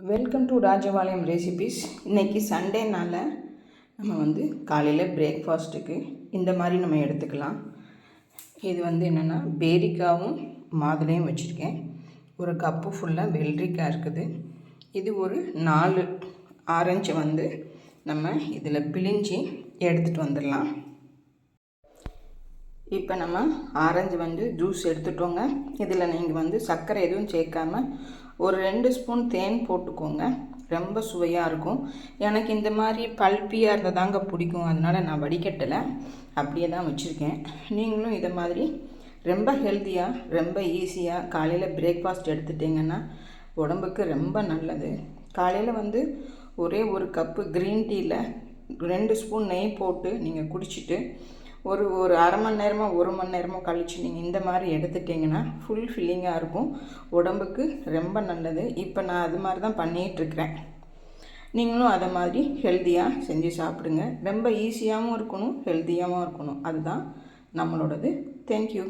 Welcome to Rajapalayam recipes. இன்றைக்கி சண்டேனால் நம்ம காலையில் பிரேக்ஃபாஸ்ட்டுக்கு இந்த மாதிரி நம்ம எடுத்துக்கலாம். இது என்னென்னா பேரிக்காவும் மாதுளையும் வச்சுருக்கேன். ஒரு கப்பு ஃபுல்லாக வெள்ளரிக்காய் இருக்குது. இது ஒரு 4 ஆரஞ்சு நம்ம இதில் பிழிஞ்சி எடுத்துகிட்டு வந்துடலாம். இப்போ நம்ம ஆரஞ்சு ஜூஸ் எடுத்துட்டோங்க. இதில் நீங்கள் சர்க்கரை எதுவும் சேர்க்காமல் ஒரு 2 ஸ்பூன் தேன் போட்டுக்கோங்க. ரொம்ப சுவையாக இருக்கும். எனக்கு இந்த மாதிரி பல்பியாக இருந்தால் தாங்க பிடிக்கும். அதனால் நான் வடிகட்டலை, அப்படியே தான் வச்சுருக்கேன். நீங்களும் இதை மாதிரி ரொம்ப ஹெல்த்தியாக ரொம்ப ஈஸியாக காலையில் பிரேக்ஃபாஸ்ட் எடுத்துட்டிங்கன்னா உடம்புக்கு ரொம்ப நல்லது. காலையில் ஒரே ஒரு கப்பு க்ரீன் டீயில் 2 ஸ்பூன் நெய் போட்டு நீங்கள் குடிச்சிட்டு ஒரு அரை மணி நேரமோ 1 மணி நேரமோ கழித்து நீங்கள் இந்த மாதிரி எடுத்துட்டிங்கன்னா ஃபுல் ஃபில்லிங்காக இருக்கும். உடம்புக்கு ரொம்ப நல்லது. இப்போ நான் அது மாதிரி தான் பண்ணிகிட்ருக்கிறேன். நீங்களும் அதை மாதிரி ஹெல்த்தியாக செஞ்சு சாப்பிடுங்க. ரொம்ப ஈஸியாகவும் இருக்கணும், ஹெல்த்தியாகவும் இருக்கணும். அதுதான் நம்மளோடது. தேங்க்யூ.